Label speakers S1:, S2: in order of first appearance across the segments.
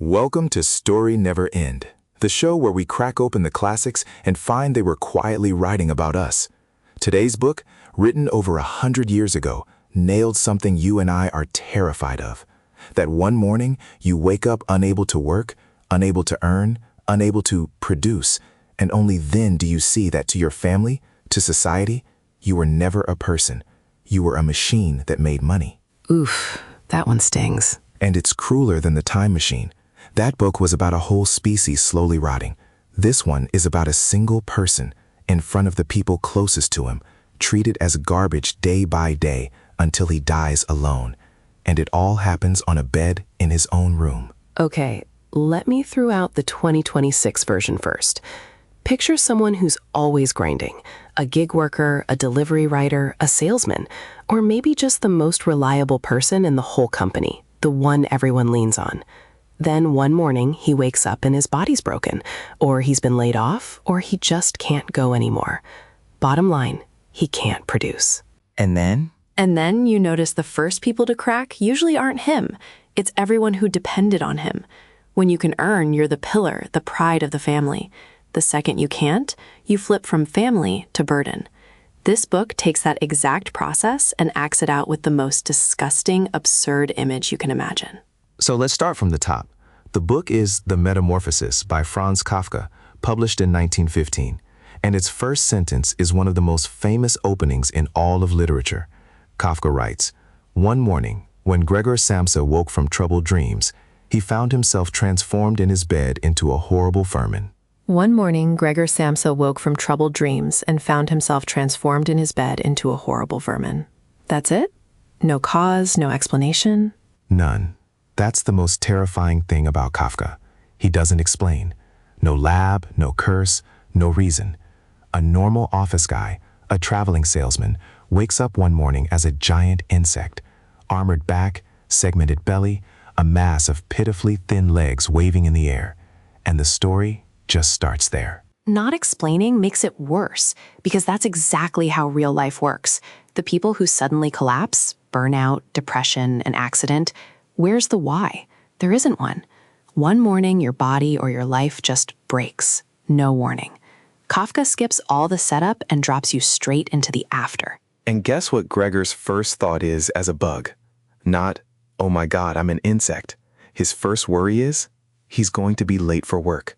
S1: Welcome to Story Never End, the show where we crack open the classics and find they were quietly writing about us. Today's book, written over 100 years ago, nailed something you and I are terrified of. That one morning, you wake up unable to work, unable to earn, unable to produce, and only then do you see that to your family, to society, you were never a person. You were a machine that made money.
S2: Oof, that one stings.
S1: And it's crueler than The Time Machine. That book was about a whole species slowly rotting. This one is about a single person in front of the people closest to him, treated as garbage day by day until he dies alone. And it all happens on a bed in his own room.
S2: Okay, let me throw out the 2026 version first. Picture someone who's always grinding. A gig worker, a delivery rider, a salesman, or maybe just the most reliable person in the whole company, the one everyone leans on. Then one morning, he wakes up and his body's broken, or he's been laid off, or he just can't go anymore. Bottom line, he can't produce.
S3: And then?
S4: And then you notice the first people to crack usually aren't him. It's everyone who depended on him. When you can earn, you're the pillar, the pride of the family. The second you can't, you flip from family to burden. This book takes that exact process and acts it out with the most disgusting, absurd image you can imagine.
S1: So let's start from the top. The book is The Metamorphosis by Franz Kafka, published in 1915, and its first sentence is one of the most famous openings in all of literature. Kafka writes, "One morning, when Gregor Samsa woke from troubled dreams, he found himself transformed in his bed into a horrible vermin."
S4: One morning, Gregor Samsa woke from troubled dreams and found himself transformed in his bed into a horrible vermin. That's it? No cause, no explanation?
S1: None. That's the most terrifying thing about Kafka. He doesn't explain. No lab, no curse, no reason. A normal office guy, a traveling salesman, wakes up one morning as a giant insect. Armored back, segmented belly, a mass of pitifully thin legs waving in the air. And the story just starts there.
S4: Not explaining makes it worse, because that's exactly how real life works. The people who suddenly collapse, burnout, depression, an accident, where's the why? There isn't one. One morning, your body or your life just breaks. No warning. Kafka skips all the setup and drops you straight into the after.
S5: And guess what Gregor's first thought is as a bug? Not, oh my God, I'm an insect. His first worry is, he's going to be late for work.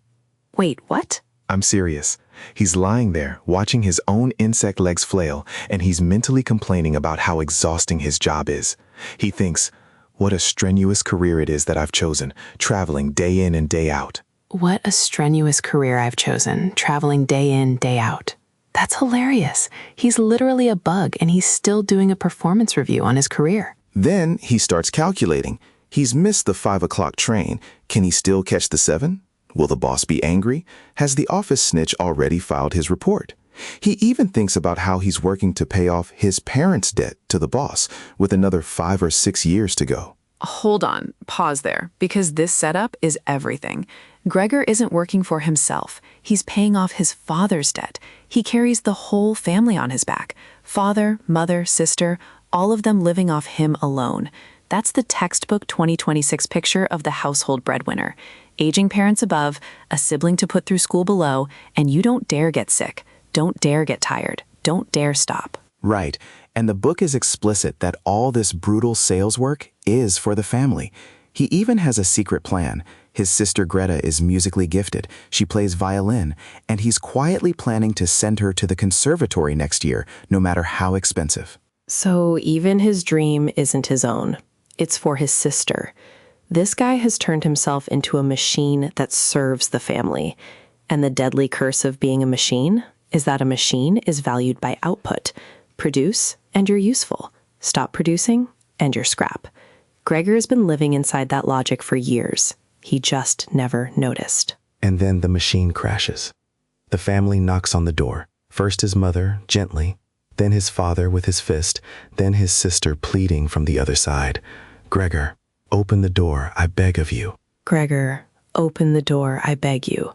S4: Wait, what?
S5: I'm serious. He's lying there, watching his own insect legs flail, and he's mentally complaining about how exhausting his job is. He thinks, what a strenuous career it is that I've chosen, traveling day in and day out.
S2: What a strenuous career I've chosen, traveling day in, day out. That's hilarious. He's literally a bug, and he's still doing a performance review on his career.
S1: Then he starts calculating. He's missed the 5 o'clock train. Can he still catch the 7? Will the boss be angry? Has the office snitch already filed his report? He even thinks about how he's working to pay off his parents' debt to the boss with another 5 or 6 years to go.
S6: Hold on, pause there, because this setup is everything. Gregor isn't working for himself. He's paying off his father's debt. He carries the whole family on his back. Father, mother, sister, all of them living off him alone. That's the textbook 2026 picture of the household breadwinner. Aging parents above, a sibling to put through school below, and you don't dare get sick. Don't dare get tired. Don't dare stop.
S1: Right, and the book is explicit that all this brutal sales work is for the family. He even has a secret plan. His sister Greta is musically gifted. She plays violin, and he's quietly planning to send her to the conservatory next year, no matter how expensive.
S2: So even his dream isn't his own. It's for his sister. This guy has turned himself into a machine that serves the family. And the deadly curse of being a machine is that a machine is valued by output. Produce, and you're useful. Stop producing, and you're scrap. Gregor has been living inside that logic for years. He just never noticed.
S1: And then the machine crashes. The family knocks on the door. First his mother, gently, then his father with his fist, then his sister pleading from the other side. Gregor, open the door, I beg of you.
S2: Gregor, open the door, I beg you.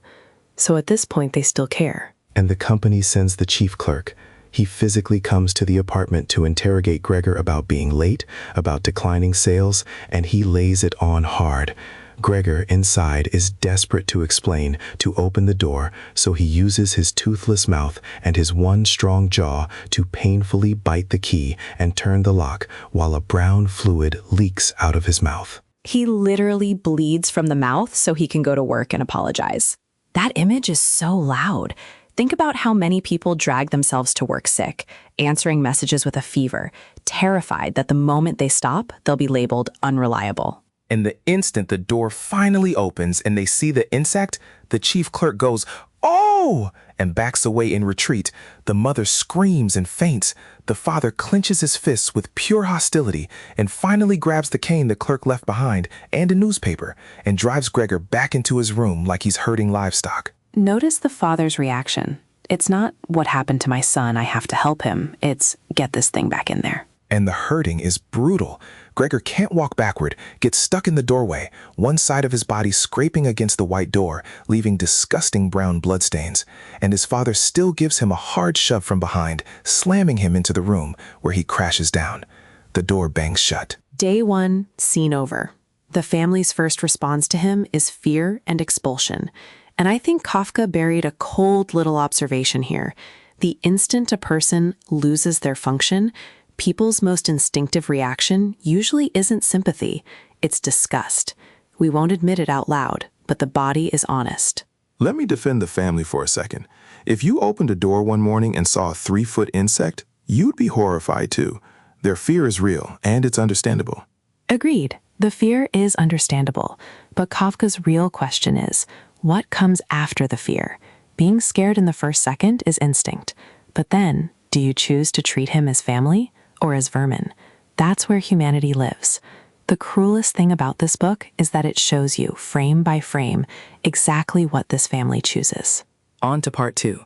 S2: So at this point, they still care.
S1: And the company sends the chief clerk. He physically comes to the apartment to interrogate Gregor about being late, about declining sales, and he lays it on hard.
S5: Gregor, inside, is desperate to explain, to open the door, so he uses his toothless mouth and his one strong jaw to painfully bite the key and turn the lock while a brown fluid leaks out of his mouth.
S4: He literally bleeds from the mouth so he can go to work and apologize. That image is so loud. Think about how many people drag themselves to work sick, answering messages with a fever, terrified that the moment they stop, they'll be labeled unreliable.
S1: And the instant the door finally opens and they see the insect, the chief clerk goes, "Oh!" and backs away in retreat. The mother screams and faints. The father clenches his fists with pure hostility and finally grabs the cane the clerk left behind and a newspaper and drives Gregor back into his room like he's herding livestock.
S4: Notice the father's reaction. It's not, "What happened to my son? I have to help him." It's, "Get this thing back in there."
S1: And the herding is brutal. Gregor can't walk backward, gets stuck in the doorway, one side of his body scraping against the white door, leaving disgusting brown bloodstains. And his father still gives him a hard shove from behind, slamming him into the room, where he crashes down. The door bangs shut.
S4: Day 1, scene over. The family's first response to him is fear and expulsion. And I think Kafka buried a cold little observation here. The instant a person loses their function, people's most instinctive reaction usually isn't sympathy, it's disgust. We won't admit it out loud, but the body is honest.
S1: Let me defend the family for a second. If you opened a door one morning and saw a 3-foot insect, you'd be horrified too. Their fear is real, and it's understandable.
S4: Agreed. The fear is understandable. But Kafka's real question is, what comes after the fear? Being scared in the first second is instinct. But then, do you choose to treat him as family or as vermin? That's where humanity lives. The cruelest thing about this book is that it shows you, frame by frame, exactly what this family chooses.
S3: On to part 2.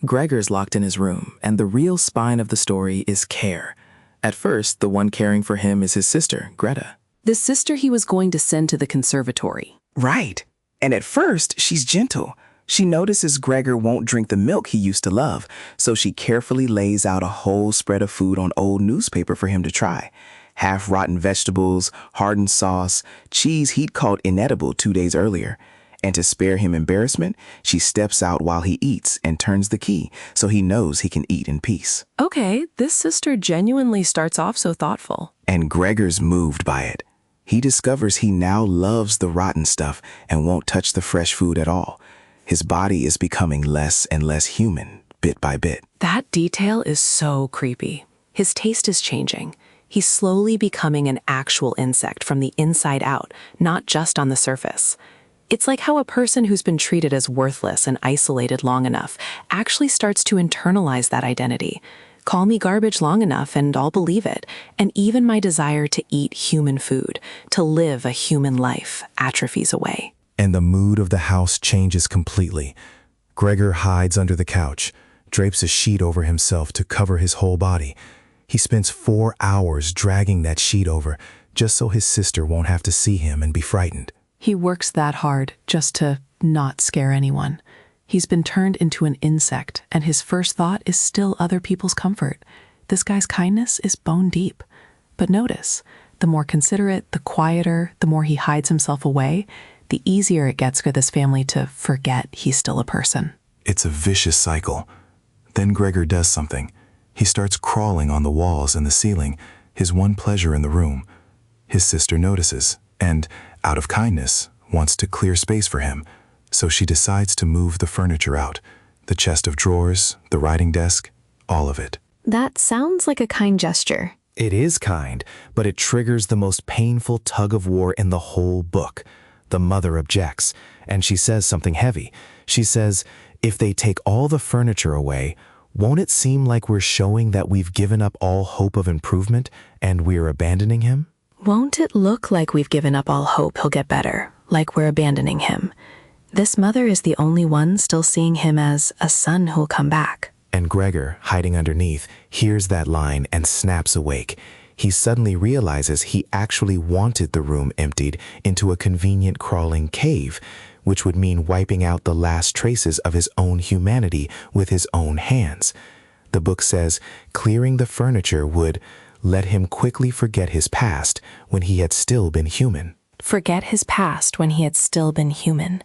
S3: Gregor's locked in his room, and the real spine of the story is care. At first, the one caring for him is his sister, Greta.
S2: The sister he was going to send to the conservatory.
S3: Right. And at first, she's gentle. She notices Gregor won't drink the milk he used to love, so she carefully lays out a whole spread of food on old newspaper for him to try. Half-rotten vegetables, hardened sauce, cheese he'd called inedible 2 days earlier. And to spare him embarrassment, she steps out while he eats and turns the key so he knows he can eat in peace.
S2: Okay, this sister genuinely starts off so thoughtful.
S3: And Gregor's moved by it. He discovers he now loves the rotten stuff and won't touch the fresh food at all. His body is becoming less and less human, bit by bit.
S2: That detail is so creepy. His taste is changing. He's slowly becoming an actual insect from the inside out, not just on the surface. It's like how a person who's been treated as worthless and isolated long enough actually starts to internalize that identity. Call me garbage long enough and I'll believe it. And even my desire to eat human food, to live a human life, atrophies away.
S5: And the mood of the house changes completely. Gregor hides under the couch, drapes a sheet over himself to cover his whole body. He spends 4 hours dragging that sheet over, just so his sister won't have to see him and be frightened.
S2: He works that hard just to not scare anyone. He's been turned into an insect, and his first thought is still other people's comfort. This guy's kindness is bone deep. But notice, the more considerate, the quieter, the more he hides himself away, the easier it gets for this family to forget he's still a person.
S5: It's a vicious cycle. Then Gregor does something. He starts crawling on the walls and the ceiling, his one pleasure in the room. His sister notices, and, out of kindness, wants to clear space for him. So she decides to move the furniture out, the chest of drawers, the writing desk, all of it.
S7: That sounds like a kind gesture.
S5: It is kind, but it triggers the most painful tug-of-war in the whole book. The mother objects, and she says something heavy. She says, if they take all the furniture away, won't it seem like we're showing that we've given up all hope of improvement and we're abandoning him?
S2: Won't it look like we've given up all hope he'll get better, like we're abandoning him? This mother is the only one still seeing him as a son who'll come back.
S5: And Gregor, hiding underneath, hears that line and snaps awake. He suddenly realizes he actually wanted the room emptied into a convenient crawling cave, which would mean wiping out the last traces of his own humanity with his own hands. The book says clearing the furniture would let him quickly forget his past when he had still been human.
S2: Forget his past when he had still been human.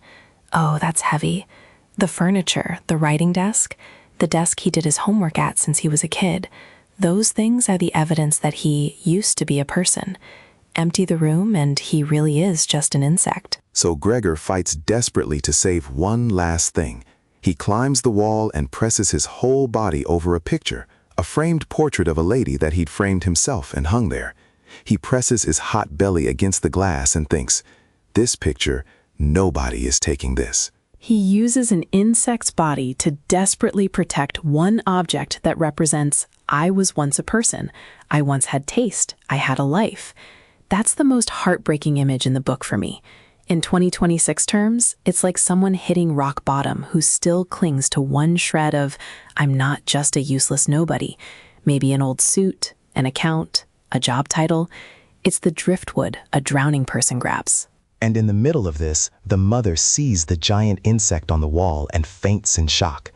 S2: Oh, that's heavy. The furniture, the writing desk, the desk he did his homework at since he was a kid, those things are the evidence that he used to be a person. Empty the room and he really is just an insect.
S1: So Gregor fights desperately to save one last thing. He climbs the wall and presses his whole body over a picture, a framed portrait of a lady that he'd framed himself and hung there. He presses his hot belly against the glass and thinks, this picture, nobody is taking this.
S2: He uses an insect's body to desperately protect one object that represents, I was once a person. I once had taste. I had a life. That's the most heartbreaking image in the book for me. In 2026 terms, it's like someone hitting rock bottom who still clings to one shred of, I'm not just a useless nobody. Maybe an old suit, an account, a job title. It's the driftwood a drowning person grabs.
S5: And in the middle of this, the mother sees the giant insect on the wall and faints in shock.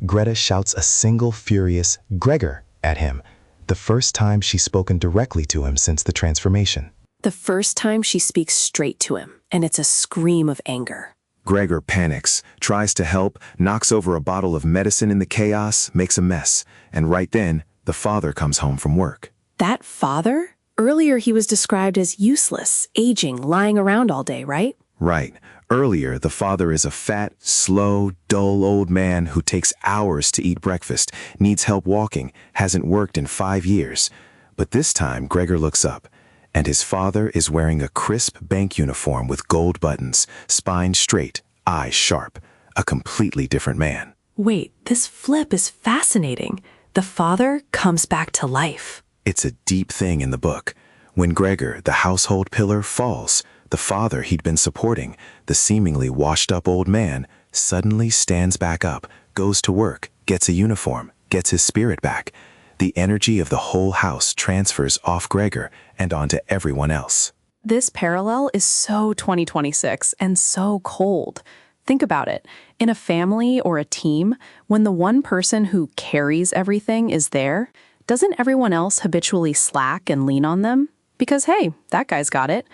S5: Greta shouts a single furious Gregor at him, the first time she's spoken directly to him since the transformation.
S2: The first time she speaks straight to him, and it's a scream of anger.
S1: Gregor panics, tries to help, knocks over a bottle of medicine in the chaos, makes a mess, and right then, the father comes home from work.
S2: That father? Earlier he was described as useless, aging, lying around all day, right?
S1: Right. Earlier, the father is a fat, slow, dull old man who takes hours to eat breakfast, needs help walking, hasn't worked in 5 years. But this time, Gregor looks up, and his father is wearing a crisp bank uniform with gold buttons, spine straight, eyes sharp, a completely different man.
S2: Wait, this flip is fascinating. The father comes back to life.
S1: It's a deep thing in the book. When Gregor, the household pillar, falls, the father he'd been supporting, the seemingly washed-up old man, suddenly stands back up, goes to work, gets a uniform, gets his spirit back. The energy of the whole house transfers off Gregor and onto everyone else.
S6: This parallel is so 2026 and so cold. Think about it. In a family or a team, when the one person who carries everything is there, doesn't everyone else habitually slack and lean on them? Because, hey, that guy's got it.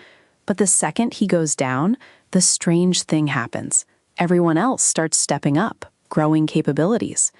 S6: But the second he goes down, the strange thing happens. Everyone else starts stepping up, growing capabilities.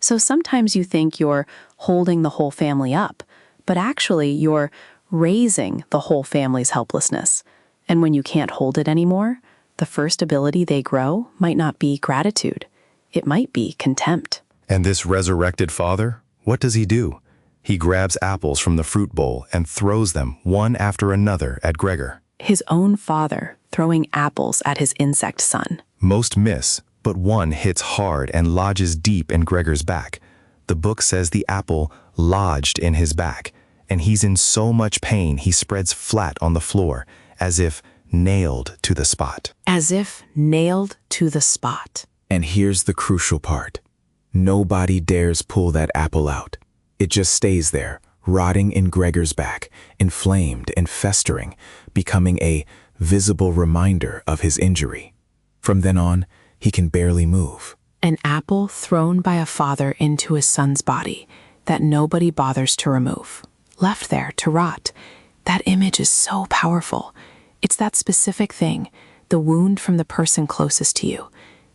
S6: So sometimes you think you're holding the whole family up, but actually you're raising the whole family's helplessness. And when you can't hold it anymore, the first ability they grow might not be gratitude. It might be contempt.
S5: And this resurrected father, what does he do? He grabs apples from the fruit bowl and throws them one after another at Gregor.
S2: His own father throwing apples at his insect son.
S5: Most miss, but one hits hard and lodges deep in Gregor's back. The book says the apple lodged in his back, and he's in so much pain he spreads flat on the floor, as if nailed to the spot.
S2: As if nailed to the spot.
S1: And here's the crucial part. Nobody dares pull that apple out. It just stays there, rotting in Gregor's back, inflamed and festering, becoming a visible reminder of his injury. From then on, he can barely move.
S2: An apple thrown by a father into his son's body that nobody bothers to remove, left there to rot. That image is so powerful. It's that specific thing, the wound from the person closest to you.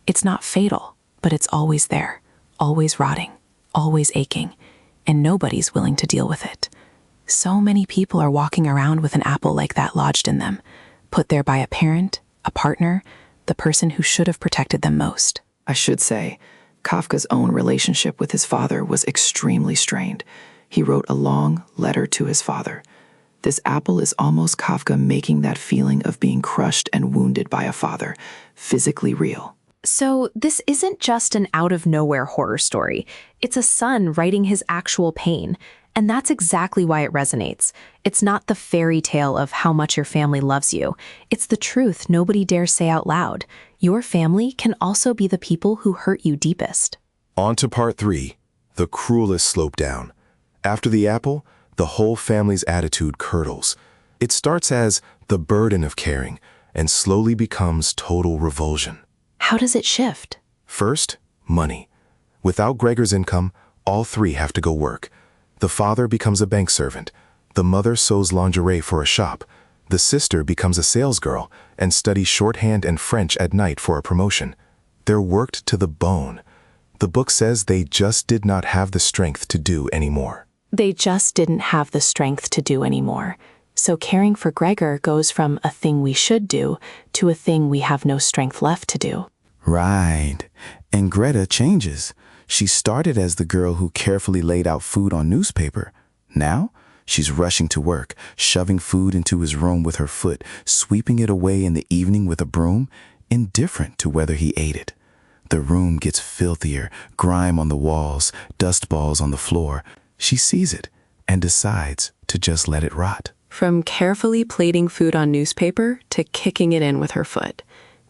S2: It's not fatal, but it's always there, always rotting, always aching, and nobody's willing to deal with it. So many people are walking around with an apple like that lodged in them, put there by a parent, a partner, the person who should have protected them most.
S3: I should say, Kafka's own relationship with his father was extremely strained. He wrote a long letter to his father. This apple is almost Kafka making that feeling of being crushed and wounded by a father physically real.
S4: So this isn't just an out-of-nowhere horror story. It's a son writing his actual pain. And that's exactly why it resonates. It's not the fairy tale of how much your family loves you. It's the truth nobody dares say out loud. Your family can also be the people who hurt you deepest.
S1: On to part 3, the cruelest slope down. After the apple, the whole family's attitude curdles. It starts as the burden of caring and slowly becomes total revulsion.
S2: How does it shift?
S1: First, money. Without Gregor's income, all three have to go work. The father becomes a bank servant. The mother sews lingerie for a shop. The sister becomes a salesgirl and studies shorthand and French at night for a promotion. They're worked to the bone. The book says they just did not have the strength to do anymore.
S2: They just didn't have the strength to do anymore. So caring for Gregor goes from a thing we should do to a thing we have no strength left to do.
S3: Right. And Greta changes. She started as the girl who carefully laid out food on newspaper. Now, she's rushing to work, shoving food into his room with her foot, sweeping it away in the evening with a broom, indifferent to whether he ate it. The room gets filthier, grime on the walls, dust balls on the floor. She sees it and decides to just let it rot.
S2: From carefully plating food on newspaper to kicking it in with her foot.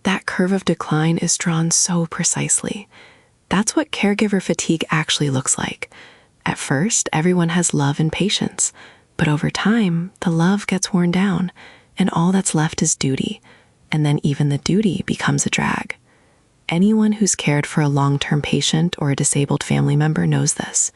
S2: That curve of decline is drawn so precisely. That's what caregiver fatigue actually looks like. At first, everyone has love and patience, but over time, the love gets worn down, and all that's left is duty, and then even the duty becomes a drag. Anyone who's cared for a long-term patient or a disabled family member knows this,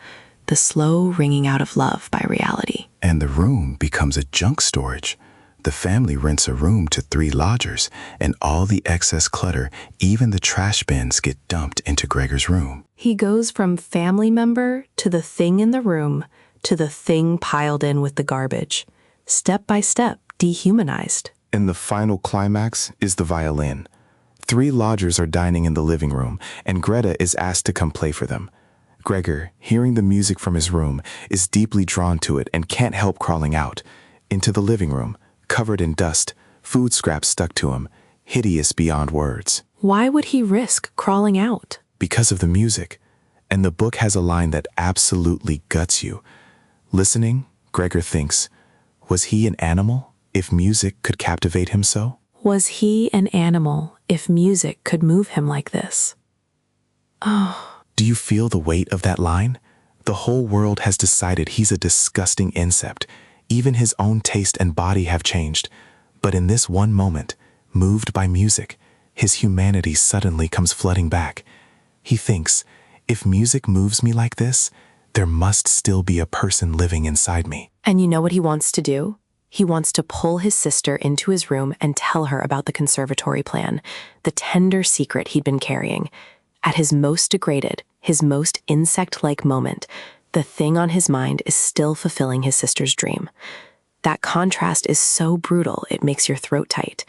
S2: the slow wringing out of love by reality.
S1: And the room becomes a junk storage. The family rents a room to 3 lodgers, and all the excess clutter, even the trash bins, get dumped into Gregor's room.
S2: He goes from family member to the thing in the room to the thing piled in with the garbage, step by step dehumanized.
S1: And the final climax is the violin. 3 lodgers are dining in the living room, and Greta is asked to come play for them. Gregor, hearing the music from his room, is deeply drawn to it and can't help crawling out. Into the living room, covered in dust, food scraps stuck to him, hideous beyond words.
S2: Why would he risk crawling out?
S1: Because of the music. And the book has a line that absolutely guts you. Listening, Gregor thinks, was he an animal if music could captivate him so?
S2: Was he an animal if music could move him like this? Oh.
S1: Do you feel the weight of that line? The whole world has decided he's a disgusting insect. Even his own taste and body have changed. But in this one moment, moved by music, his humanity suddenly comes flooding back. He thinks, if music moves me like this, there must still be a person living inside me.
S2: And you know what he wants to do? He wants to pull his sister into his room and tell her about the conservatory plan, the tender secret he'd been carrying. At his most degraded, his most insect-like moment, the thing on his mind is still fulfilling his sister's dream. That contrast is so brutal it makes your throat tight.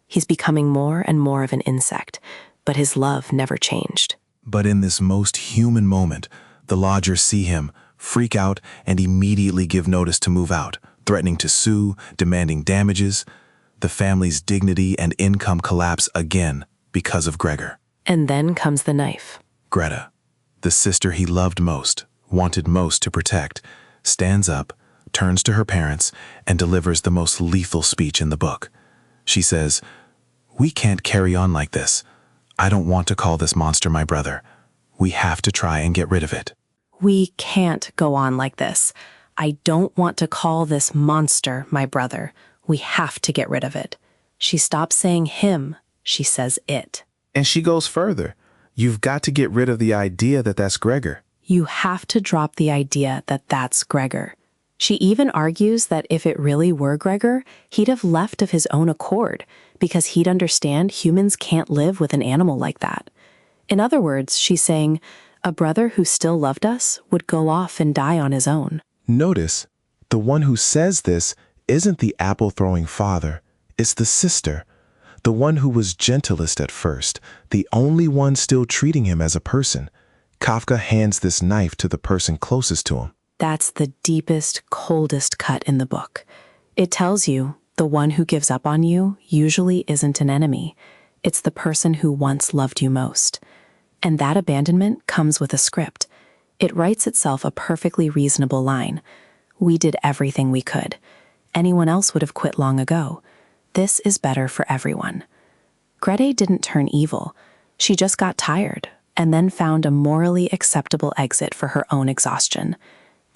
S2: He's becoming more and more of an insect, but his love never changed.
S1: But in this most human moment, the lodgers see him, freak out, and immediately give notice to move out, threatening to sue, demanding damages. The family's dignity and income collapse again because of Gregor.
S2: And then comes the knife.
S1: Greta, the sister he loved most, wanted most to protect, stands up, turns to her parents, and delivers the most lethal speech in the book. She says, "We can't carry on like this. I don't want to call this monster my brother. We have to try and get rid of it."
S2: We can't go on like this. I don't want to call this monster my brother. We have to get rid of it. She stops saying him. She says it.
S3: And she goes further. You've got to get rid of the idea that that's Gregor.
S2: You have to drop the idea that that's Gregor. She even argues that if it really were Gregor, he'd have left of his own accord because he'd understand humans can't live with an animal like that. In other words, she's saying, a brother who still loved us would go off and die on his own.
S5: Notice, the one who says this isn't the apple-throwing father, it's the sister. The one who was gentlest at first, the only one still treating him as a person. Kafka hands this knife to the person closest to him.
S2: That's the deepest, coldest cut in the book. It tells you the one who gives up on you usually isn't an enemy. It's the person who once loved you most. And that abandonment comes with a script. It writes itself a perfectly reasonable line. We did everything we could. Anyone else would have quit long ago. This is better for everyone. Greta didn't turn evil. She just got tired and then found a morally acceptable exit for her own exhaustion.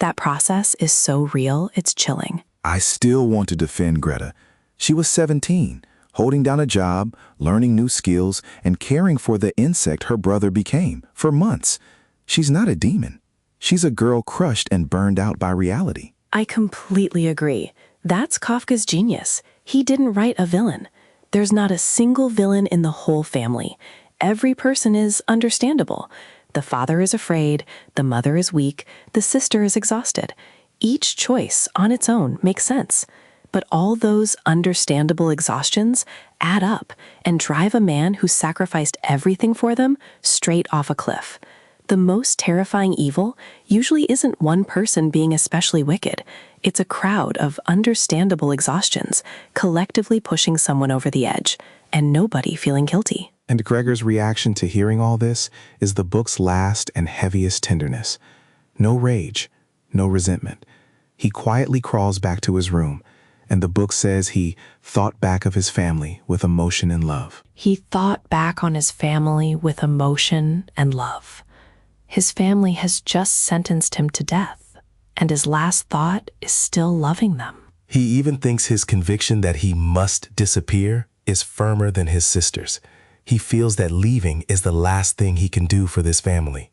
S2: That process is so real, it's chilling.
S1: I still want to defend Greta. She was 17, holding down a job, learning new skills, and caring for the insect her brother became for months. She's not a demon. She's a girl crushed and burned out by reality.
S2: I completely agree. That's Kafka's genius. He didn't write a villain. There's not a single villain in the whole family. Every person is understandable. The father is afraid, the mother is weak, the sister is exhausted. Each choice on its own makes sense. But all those understandable exhaustions add up and drive a man who sacrificed everything for them straight off a cliff. The most terrifying evil usually isn't one person being especially wicked. It's a crowd of understandable exhaustions collectively pushing someone over the edge, and nobody feeling guilty.
S1: And Gregor's reaction to hearing all this is the book's last and heaviest tenderness. No rage, no resentment. He quietly crawls back to his room, and the book says he thought back of his family with emotion and love.
S2: He thought back on his family with emotion and love. His family has just sentenced him to death, and his last thought is still loving them.
S1: He even thinks his conviction that he must disappear is firmer than his sister's. He feels that leaving is the last thing he can do for this family.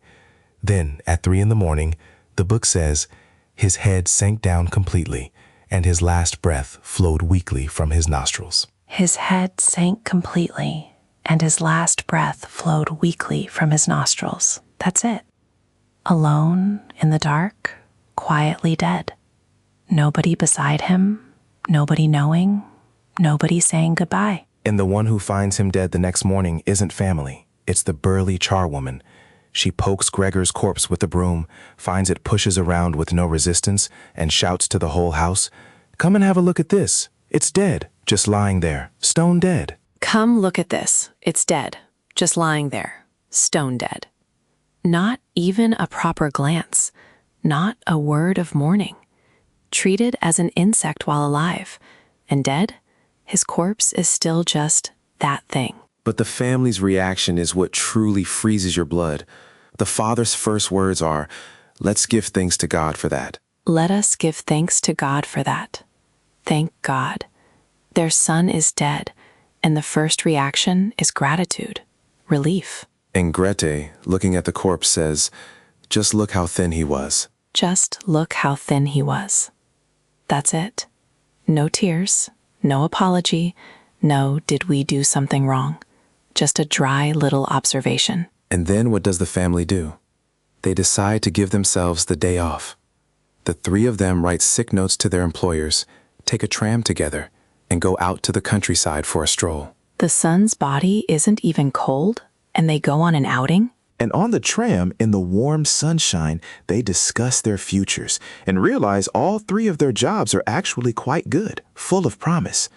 S1: Then, at 3 a.m, the book says his head sank down completely, and his last breath flowed weakly from his nostrils.
S2: His head sank completely, and his last breath flowed weakly from his nostrils. That's it. Alone in the dark, quietly dead. Nobody beside him, nobody knowing, nobody saying goodbye.
S1: And the one who finds him dead the next morning isn't family. It's the burly charwoman. She pokes Gregor's corpse with a broom, finds it pushes around with no resistance, and shouts to the whole house, "Come and have a look at this. It's dead, just lying there, stone dead."
S2: Come look at this. It's dead, just lying there, stone dead. Not even a proper glance, not a word of mourning. Treated as an insect while alive, and dead, his corpse is still just that thing.
S1: But the family's reaction is what truly freezes your blood. The father's first words are, "Let's give thanks to God for that."
S2: Let us give thanks to God for that. Thank God. Their son is dead, and the first reaction is gratitude, relief.
S1: And Grete, looking at the corpse, says, "Just look how thin he was."
S2: Just look how thin he was. That's it. No tears, no apology, no did we do something wrong. Just a dry little observation.
S1: And then what does the family do? They decide to give themselves the day off. The 3 of them write sick notes to their employers, take a tram together, and go out to the countryside for a stroll.
S2: The son's body isn't even cold, and they go on an outing?
S5: And on the tram, in the warm sunshine, they discuss their futures and realize all 3 of their jobs are actually quite good, full of promise.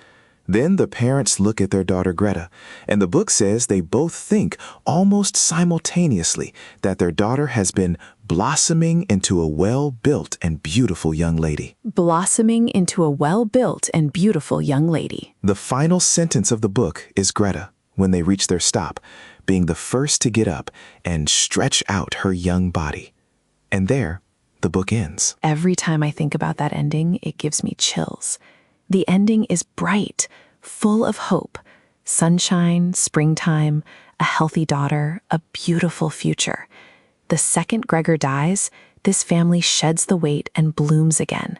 S5: Then the parents look at their daughter Greta, and the book says they both think almost simultaneously that their daughter has been blossoming into a well-built and beautiful young lady.
S7: Blossoming into a well-built and beautiful young lady.
S5: The final sentence of the book is Greta, when they reach their stop, being the first to get up and stretch out her young body. And there, the book ends.
S7: Every time I think about that ending, it gives me chills. The ending is bright, full of hope. Sunshine, springtime, a healthy daughter, a beautiful future. The second Gregor dies, this family sheds the weight and blooms again.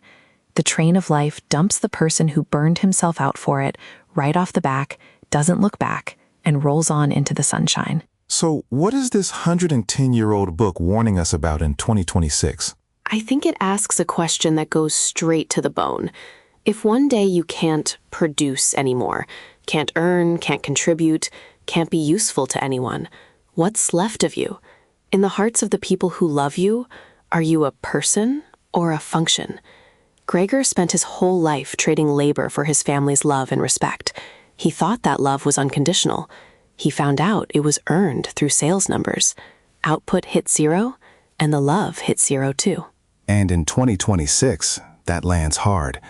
S7: The train of life dumps the person who burned himself out for it right off the back, doesn't look back, and rolls on into the sunshine.
S1: So what is this 110-year-old book warning us about in 2026?
S2: I think it asks a question that goes straight to the bone. If one day you can't produce anymore, can't earn, can't contribute, can't be useful to anyone, what's left of you? In the hearts of the people who love you, are you a person or a function? Gregor spent his whole life trading labor for his family's love and respect. He thought that love was unconditional. He found out it was earned through sales numbers. Output hit 0, and the love hit 0 too.
S1: And in 2026, that lands hard.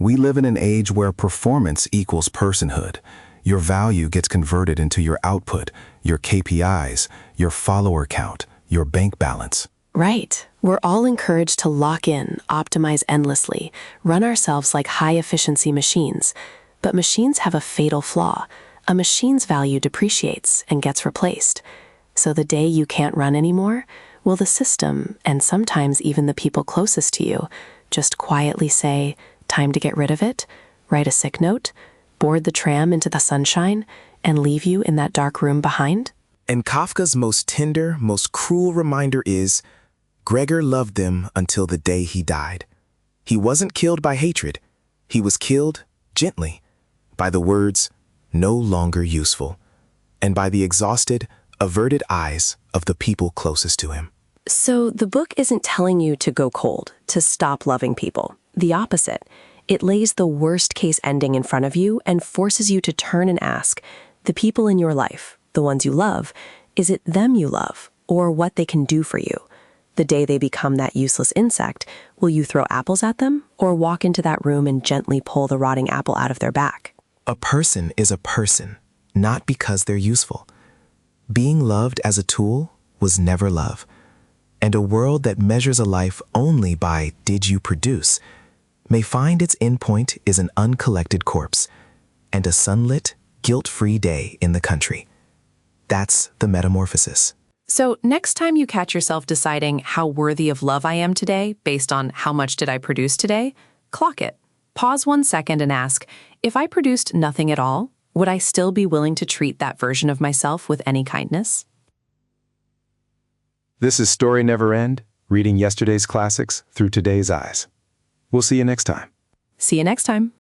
S1: We live in an age where performance equals personhood. Your value gets converted into your output, your KPIs, your follower count, your bank balance.
S2: Right. We're all encouraged to lock in, optimize endlessly, run ourselves like high-efficiency machines. But machines have a fatal flaw. A machine's value depreciates and gets replaced. So the day you can't run anymore, will the system, and sometimes even the people closest to you, just quietly say, time to get rid of it? write a sick note, board the tram into the sunshine, and leave you in that dark room behind?
S3: And Kafka's most tender, most cruel reminder is, Gregor loved them until the day he died. He wasn't killed by hatred. He was killed gently by the words, no longer useful, and by the exhausted, averted eyes of the people closest to him.
S2: So the book isn't telling you to go cold, to stop loving people. The opposite. It lays the worst-case ending in front of you and forces you to turn and ask, the people in your life, the ones you love, is it them you love, or what they can do for you? The day they become that useless insect, will you throw apples at them, or walk into that room and gently pull the rotting apple out of their back?
S3: A person is a person, not because they're useful. Being loved as a tool was never love. And a world that measures a life only by did you produce may find its endpoint is an uncollected corpse and a sunlit, guilt-free day in the country. That's the metamorphosis.
S6: So next time you catch yourself deciding how worthy of love I am today based on how much did I produce today, clock it. Pause 1 second and ask, if I produced nothing at all, would I still be willing to treat that version of myself with any kindness?
S1: This is Story Never End, reading yesterday's classics through today's eyes. We'll see you next time.
S6: See you next time.